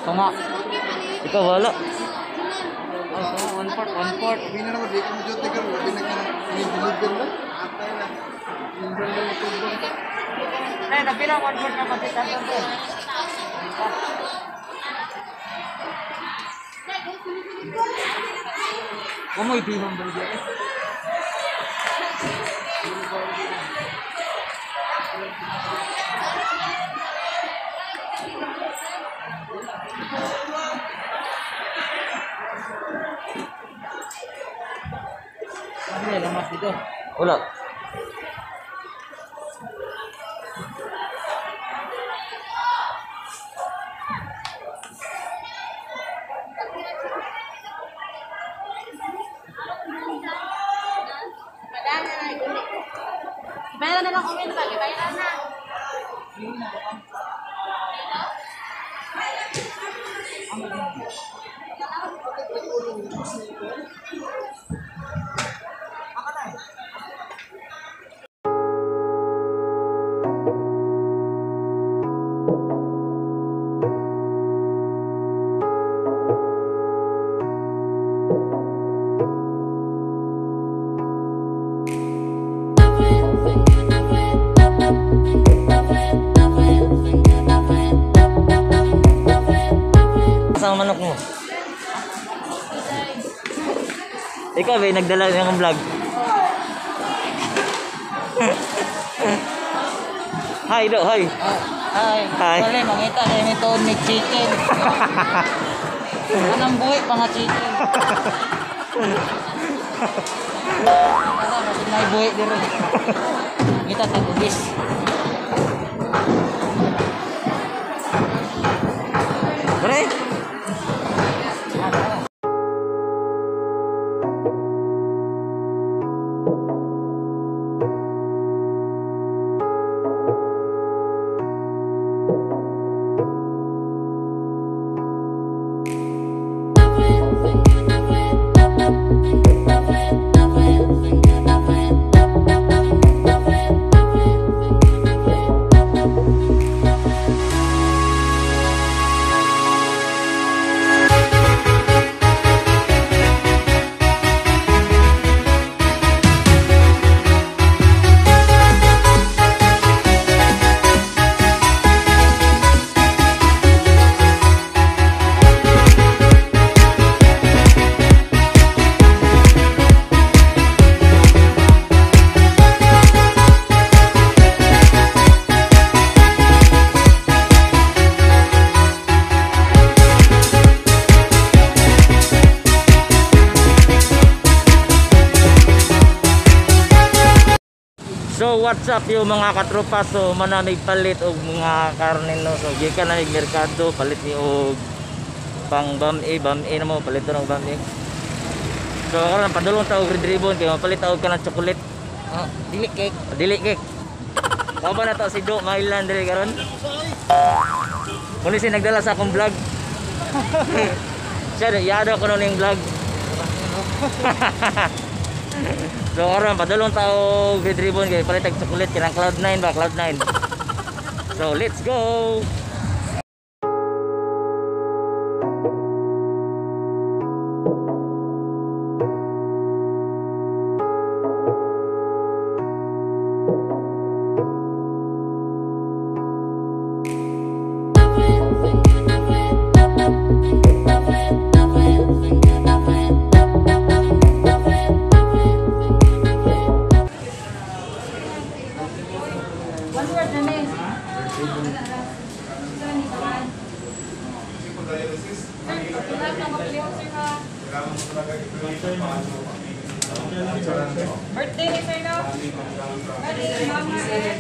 Tama. Ikaw wala. One part. Hindi na naman, di ko medyo tigal. Hindi na deliver na. Nay, napila one part na matitan ko. Kamu itu yang beli. Ano lamas dito? Wala. Bayaran na lang kami, bayaran na. Sa manok mo. Ikaw ba nagdala ng vlog? Hi do, hi. Hi. Wala mangita na ito ni chicken. Anong buhay pa nga chicken? Wala kasi may buhay dito. Kita sa kubis. Pre. So what's up yung mga katropa, so manamig palit og mga karne no, so gikan na merkado palit ni og pang bami na mo palit og bami. So karon padulong ta og red ribbon kay mapalit og kanang chocolate. Dili cake. Dili cake. Kamo na to si Do Mailan dire karon. Muli si nagdala sa akong vlog. Siya yado ko no ning vlog. So karon padulong tao red ribbon kay palitag chocolate kinang Cloud9 ba, Cloud9. So let's go. Birthday ni Sir no? Birthday ni Mama eh.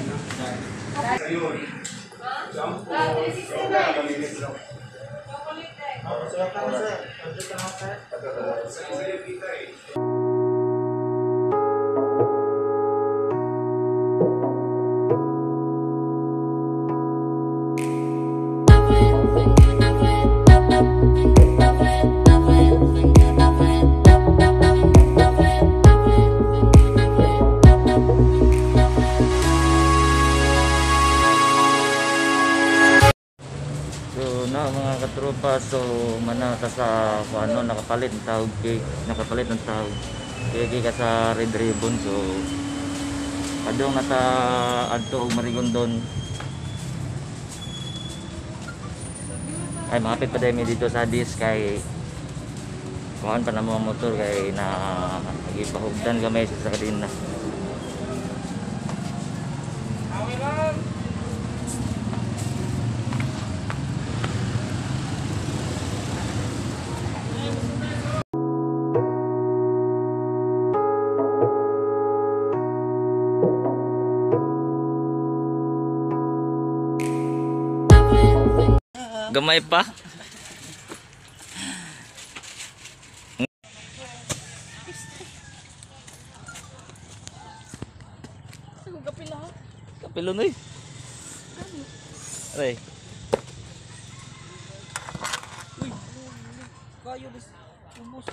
Chocolate. katropa, so manata sa ano, nakapalit ng tawag kaya ka sa Red Ribbon, so adong nata adto og Marigondon. Ay mapit pa dami dito sa dis kay kuhan pa na mga motor kay na nagipahugdan gamay sa kadina. Gamay pa. Kapilo noy. Aray. Kayo dis. Umus.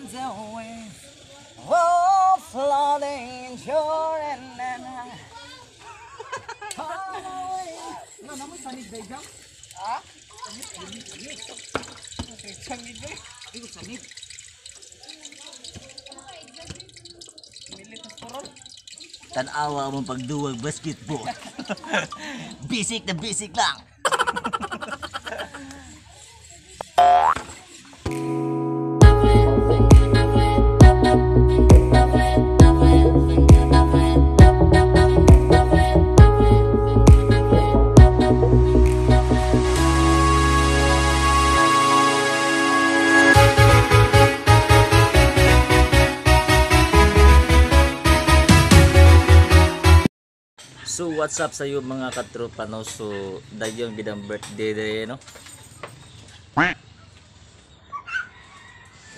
The way of flooding shore and no, naman sanid ba ikaw? Ha? Sanid ba? Ikaw sanid. Militas porol? Tanawa mong pagduwag basketball. Basic na basic lang. So what's up sa iyo mga katropa, no? So dayon gid ang birthday day, no?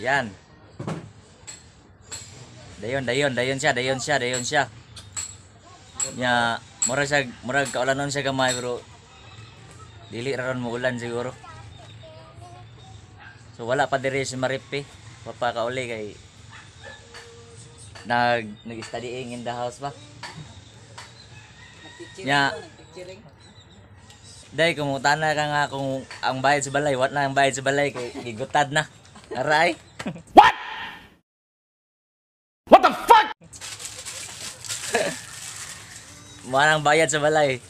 Yan. Dayon siya. Nya murag kaulanon siya gamay pero dili ra ron mo ulan siguro. So wala pa diri si Maripi, papakauli kay nag-studying in the house ba? Nya day kumutan na ka nga kung ang bayad sa balay, what na ang bayad sa balay kay gigutad na. Aray. What the fuck? Manang bayad sa balay.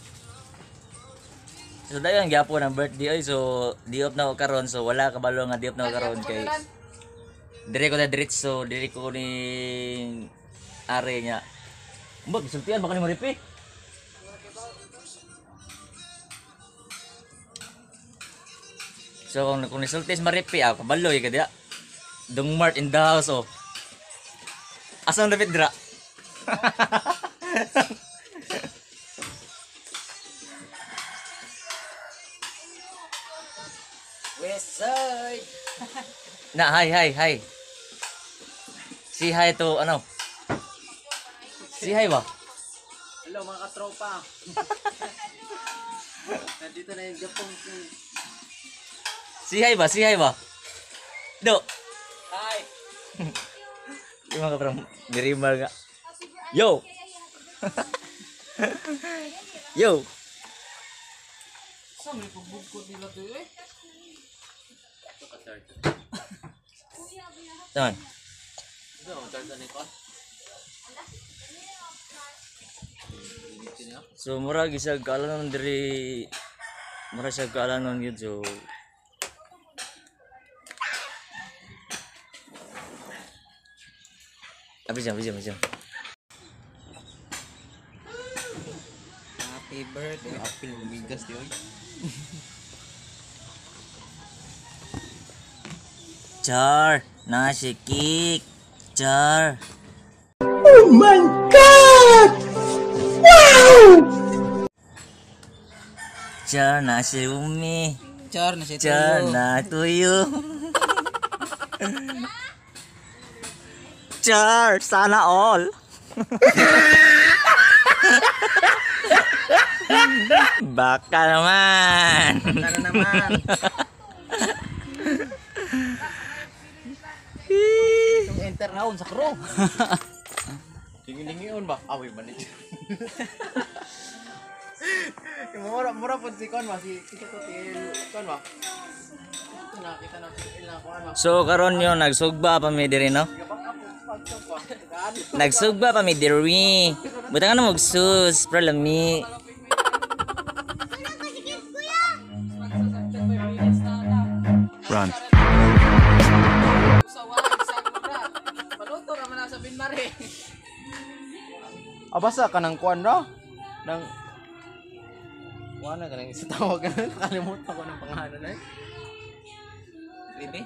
So dayon gyapon ang birthday, so diop na ko karon, so wala kabalo nga diop na ko karon kay dire ko na diretso, dire ko ni are nya. Mbot sultian baka ni Maripi. So kung nisultis Maripi, kabaloy ka diya. Dungmart in the house, oh. Asang David dra? West side. Na, hi. Si hi to, ano? Si hi ba? Hello mga katropa. Nandito na yung Japong. Si hi ba? Do. Hi. Yung mga parang mirimar nga. Yo! Yo! Saan may pagbugkod nila to eh? Saan? So murag isa kaalanon diri, murag siya kaalanon yun, so Abis yan. Happy birthday. Apil bigas di oy. Char, nasi kik. Char. Oh my God! Wow! Char, nasi umi. Char na si Char, na tuyo. Char, sana all. Baka naman. Tara naman. Yung enter na sa crew. Lingi-lingion ba? Awi man mura po si Kon ba? Si Kon ba? Ito nakita na si Ilang ko ano. So karon yo nagsugba pa mi diri no. Nagsugba pa mi diri. Butang ano magsus pro lami. Run. Paluto naman na sa binmari. Abasa ka ng kuan ra? Nang wala ka nang isa tawag ka na. Nakalimutan ko ng pangalan na eh. Bibi?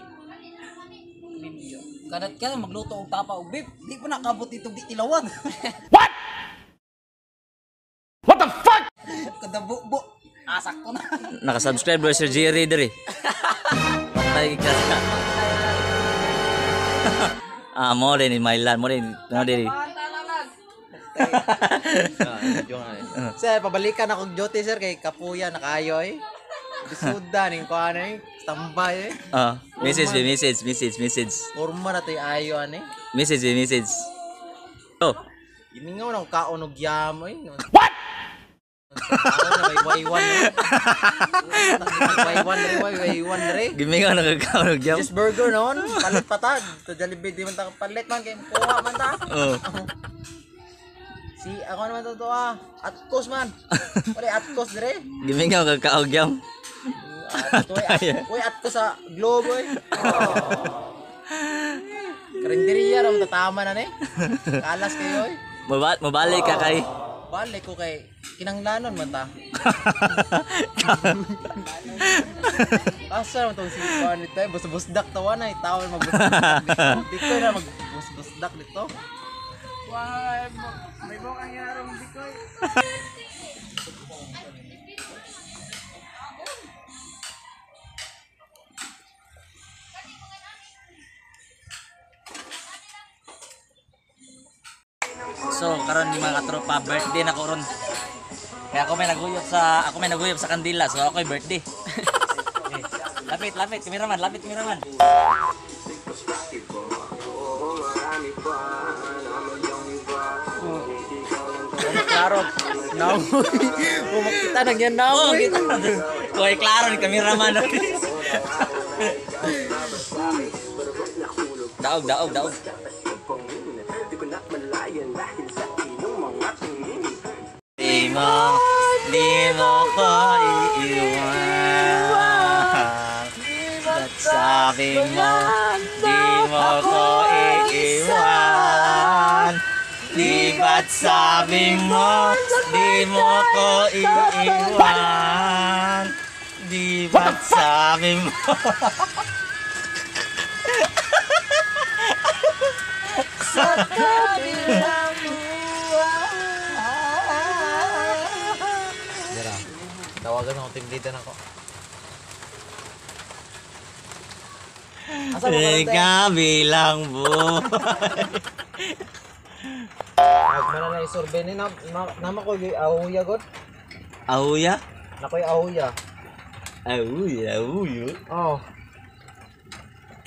Kadat ka magluto og tapa og beef. Di pa nakabot itong di tilawag. What the fuck? Kada bubo. Asak ko na. Naka-subscribe bro Sir Jerry diri. Patay ka. Mo din in my land, mo din no diri. Sir, pabalikan ako duty sir kay Kapuya nakaayo eh. Bisuda ning kuan eh. Tambay eh. Message. Forma na tay ayo ani. Message. Oh. Imingaw nang kaon og yam eh. What? May waiwan. Waiwan re. Gimingaw na kagawag jam. Just burger noon, palit patag. To Jollibee di man ta palit man kay kuha man ta. Oh. Si ako naman to Atkos man. Wala Atkos dire. Gimingaw kagawag jam. Kuy Atkos sa Globo eh. Karinderiya ra tatama na ni. Kalas kayo eh. Mabalik ka kay. Balik ko kay kinanglanon man ta. Asa man tong si kuan nito, bus-busdak tawa na tawon magbusdak. Dito na magbus-busdak nito. Why, may bokang yarong dikoy. So karon mga katropa, birthday na ko ron. Kaya ako may naguyop sa kandila, so ako'y birthday. Lapit, kameraman. Klaro. Now. Makita na yan now. Oh, kita. Koy klaro ni kameraman. Daog. Di mo ko iiwan. At sabi mo, di mo ko iiwan. Di ba't sabi mo, di mo ko iiwan. Di ba't sabi mo. Sa kabilang tawagan ako team leader ako. Kabilang buhay. Nagmana na isurvey ni nama ko yung ahuya god. Ahuya? Nakoy ahuya. Ahuya. Oh.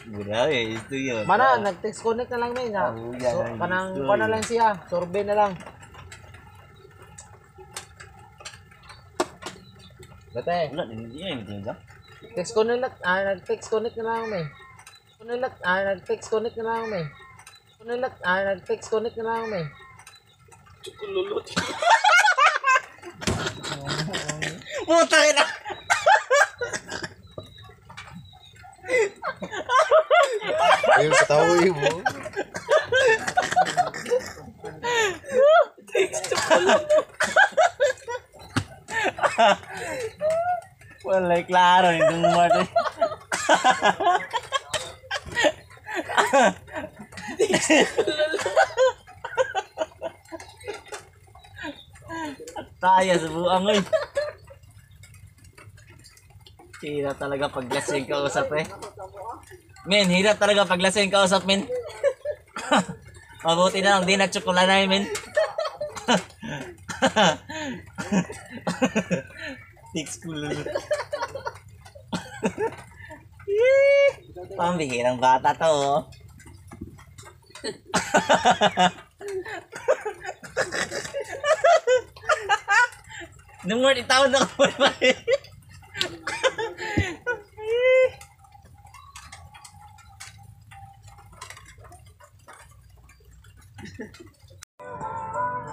Grabe, ito yun. Mana nag-text connect na lang may na. Ahuya So lang kanang ito, na lang siya, survey na lang. Bate. Wala, hindi yan. Text connect nag-text connect na lang may. Nag-text connect na lang may. Nag-text connect na lang may. Puta na! Ayun sa tao mo. Wala, klaro, hindi mo mati. Taya sa buang eh. Hirap talaga pag lasing kausap eh. Men, hirap talaga pag lasing kausap men. Mabuti na lang di nagtsukulanay men. Tix ko lalo. Pambihirang bata to oh. Nung word itaon na ako.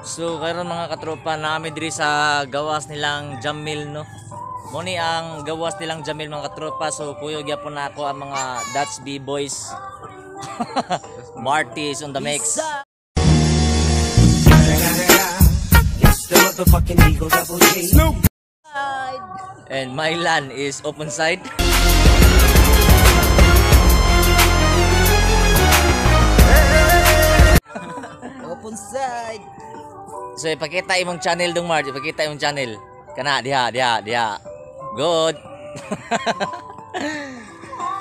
So karon mga katropa namin diri sa gawas nilang Jamil no. Muni ang gawas nilang Jamil mga katropa. So kuyog gyapon na ako ang mga Dutch B-boys. Marty is on the mix. And Mylan is open side. Open side. So ipakita imong channel dong Marty, ipakita imong channel. Kana diha. Good.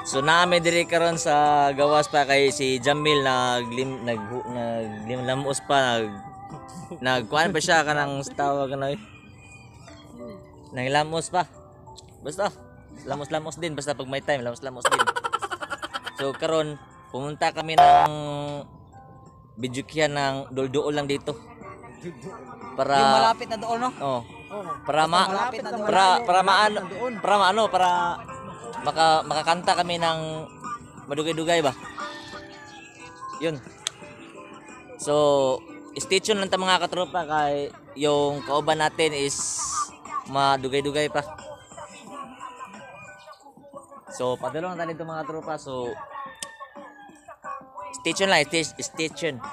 So nami diri karon sa gawas pa kay si Jamil naglimlamos pa nagkuan pa siya kanang tawag ano naglamos pa. Basta lamos-lamos din basta pag may time lamos-lamos din. So karon pumunta kami ng Bidyukyan ng Doldool lang dito. Para Yung malapit na doon, no? oh. Para Malapit na doon. para makakanta kami ng madugay-dugay ba. Yun. So, stay tuned lang ta mga katropa kay yung kauban natin is madugay-dugay pa. So, padulong na dito mga tropa. So, stay tuned lang, stay tuned.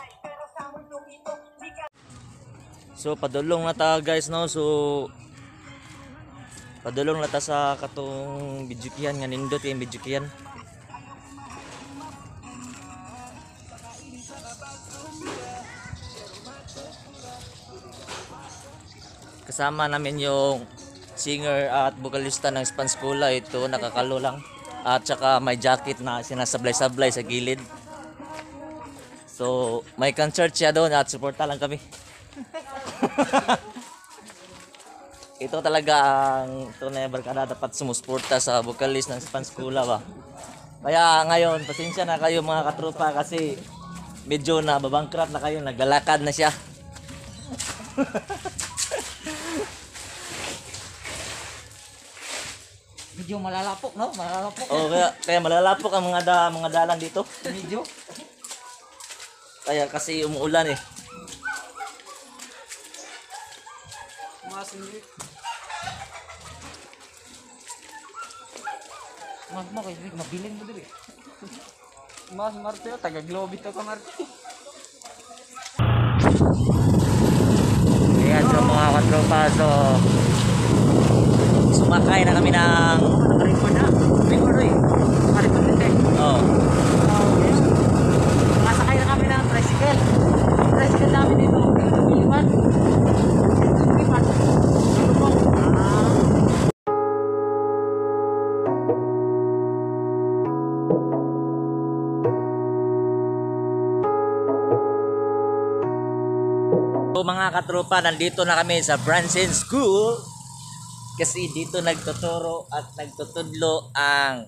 So padulong na ta guys no. So padulong na ta sa katong Bidyukyan nga nindot yung Bidyukyan. Kasama namin yung singer at vocalista ng Spanskola. Ito nakakalo lang. At saka may jacket na sinasablay-sablay sa gilid. So may concert siya doon at suporta lang kami. Ito talaga ang tunay na barkada dapat sumusuporta sa vocalist ng Spanskola ba. Kaya ngayon pasensya na kayo mga katropa kasi medyo na babangkrut na kayo, naglalakad na siya. Medyo malalapok, no? Malalapok. Oh, kaya malalapok ang mga dalan dito. Medyo. Kaya kasi umuulan eh. Mas mo kayo, mabilin mo dili. Mas Marte, taga-globit ako Marte. Ayan, so mga katropa, so sumakay na kami ng Naka-record na. Record eh. Naka-record din eh. oh, Masakay na kami ng tricycle. Yung tricycle namin dito. Iliwan. Iliwan. So mga katropa, nandito na kami sa Branson School kasi dito nagtuturo at nagtutudlo ang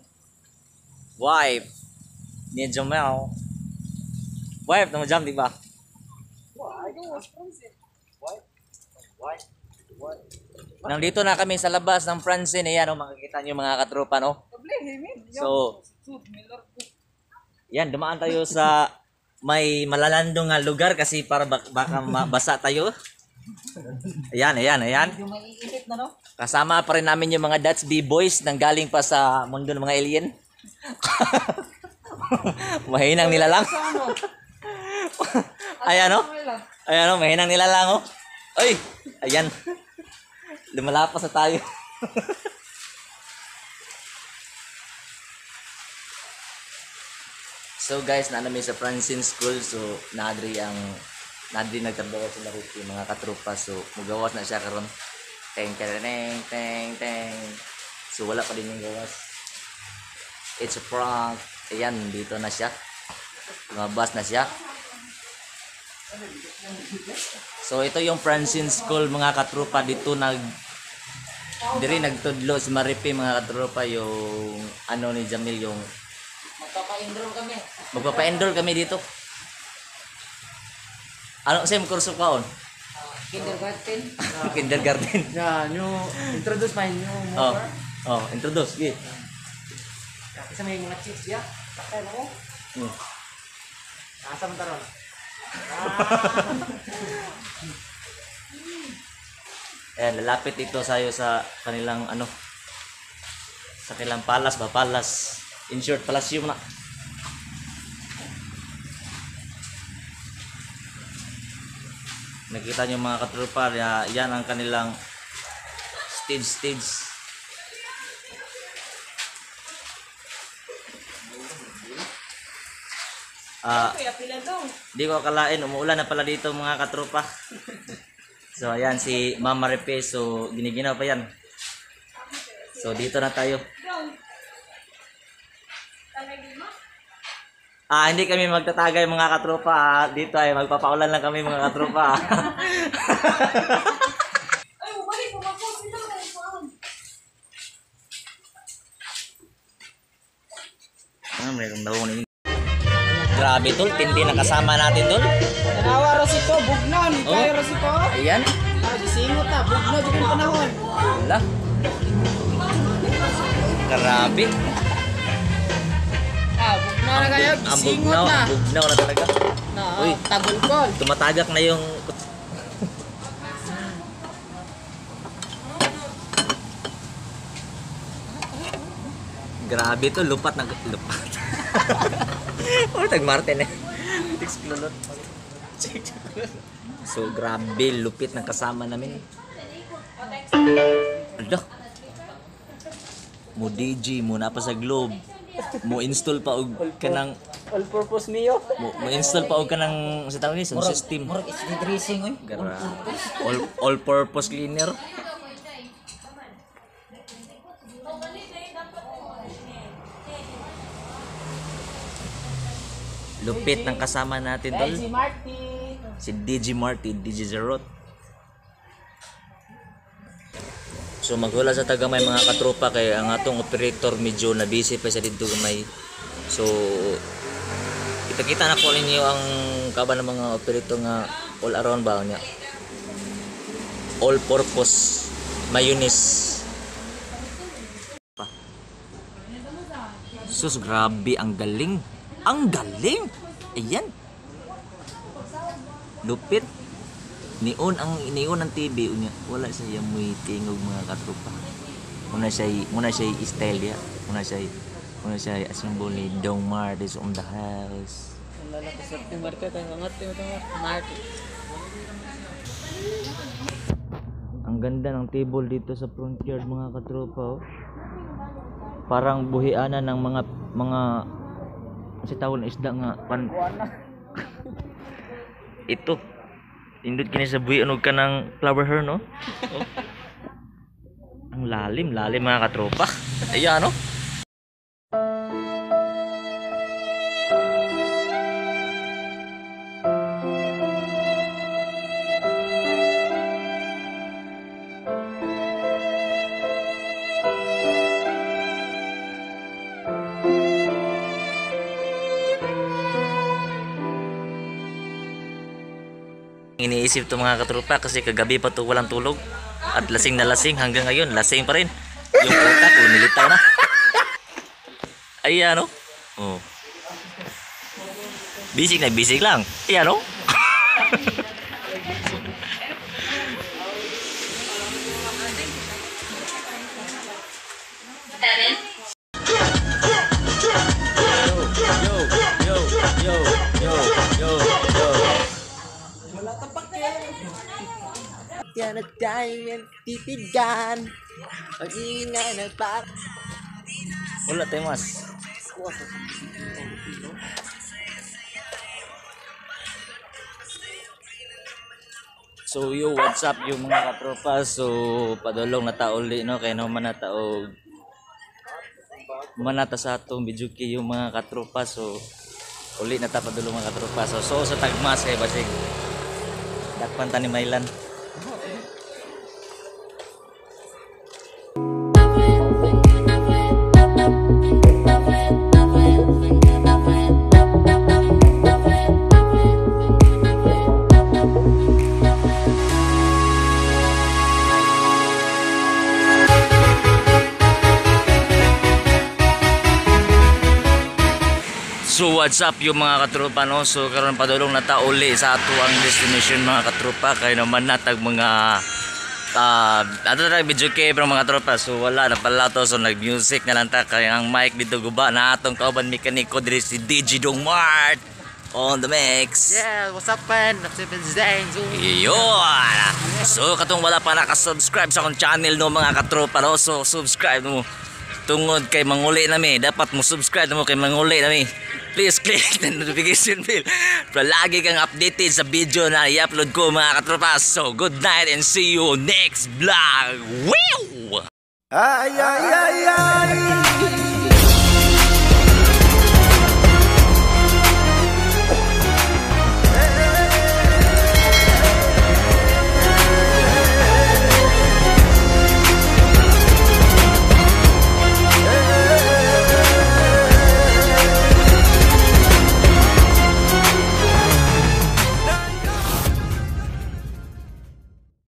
wife ni Jomel. Wife na mo Jam, di ba? Nandito na kami sa labas ng Branson. Ayan, makikita nyo mga katropa, no? So, yan, dumaan tayo sa may malalandong nga lugar kasi para baka mabasa tayo. Ayan. Medyo maiinit na, no? Kasama pa rin namin yung mga Dutch B-boys nang galing pa sa mundo ng mga alien. Mahinang nila lang. Ayan o. Ayan o, mahinang nila lang o. Oy, ayan. Lumalapas na tayo. So guys, namin sa Branson School. So nadri nagtrabaho sila rito mga katropa. So mugawas na siya karon. Teng. So wala pa din yung gawas. It's a prank. Ayan, dito na siya. Lumabas na siya. So ito yung Branson School mga katropa. Dito diri nagtudlo si Maripi mga katropa, yung ano ni Jamil, yung magpapa-enroll kami dito. Ano same kurso kaon? Kindergarten. Kindergarten. Yan, yung introduce pa yung Oh. motor. Oh, introduce. Gi. Kasi may mga chicks ya. Sakay mo. Hmm. Asa mo taron? Ayan, lalapit ito sayo sa kanilang ano, sa kanilang palas ba? Palas. In short, palasyum na. Nakita nyo mga katropa, yan ang kanilang stage. Kuya, pila dong. Di ko akalain, umuulan na pala dito mga katropa. So ayan si Mama Repe, so giniginaw pa yan. So dito na tayo. Dong. Tanagin mo? Hindi kami magtatagay mga katropa. Dito ay magpapaulan lang kami mga katropa. Ay, bumalik mo ako. Sino na ito? Mayroong daw ni. Grabe tol, tindi na kasama natin tol. Tanawa Rosito, bugnon. Oh. Kaya Rosito. Ayan. Gisingot na, bugnon yung panahon. Wala. Grabe. Bugnon na kayo, Ang gisingot bugnaw, na. ang bugnaw na talaga. Uy. Tagulkol. Tumatagak na yung grabe to, lupat. Oh, tag-Martin eh. Tiksklulot. So, grabe, lupit ng kasama namin. Ala. Mo DJ, mo na pa sa Globe. Mo install pa og kanang All purpose niyo. mo install pa og kanang sa tawag ni sound system. Murag HD dressing oy. All purpose cleaner. Lupit ng kasama natin tol. Si Marty. Si DJ Marty, DJ Zerot. So maghula sa taga may mga katropa kay ang atong operator medyo na busy pa sa dito gamay. So ipakita na ko ninyo ang kaba ng mga operator nga all around ba niya. All purpose mayonnaise. Sus, grabe, ang galing. Ang galing! Ayan. Lupit. Nion ang TV unya. Wala siya muy tingog mga katropa. Muna siya style ya. Muna siya assemble ni Dong Mart is on the house. Wala ko sa Marty kay ngangat ito Marty. Ang ganda ng table dito sa front yard mga katropa. Oh. Parang buhianan ng mga kasi tawon isda nga pan. Ito. Indot kini sa buhi ano ka ng flower her no? Oh. Ang lalim mga katropa. Ayan no? Iniisip to mga katropa kasi kagabi pa to walang tulog at lasing na lasing hanggang ngayon lasing pa rin yung utak lumilitaw na. Ayan no? Oh. Bisig na bisig lang. Ayan no? Yan at tayo titigan. Pag-ingay na par. Wala tayo mas. So yo, what's up yung mga katropa? So padulong na ta uli no kay no manata og manata sa atong bijuki yung mga katropa. So uli na ta padulong mga katropa. So sa tagmas kay basig dakpan ta ni Mailan. So what's up yung mga katropa no? So karon padulong na ta uli sa ato ang destination mga katropa kay naman natag mga ato na video kay pero mga tropa so wala na pala to so nag music na lang ta kay ang mic dito guba na atong kauban mekaniko diri si DJ Dong Mart on the mix. Yeah, what's up, man? That's Yun! So katong wala pa nakasubscribe sa akong channel no mga katropa no? So subscribe mo tungod kay manguli nami dapat mo subscribe mo kay manguli nami. Please click the notification bell para lagi kang updated sa video na i-upload ko mga katropa. So good night and see you next vlog. Wow! Ay ay ay ay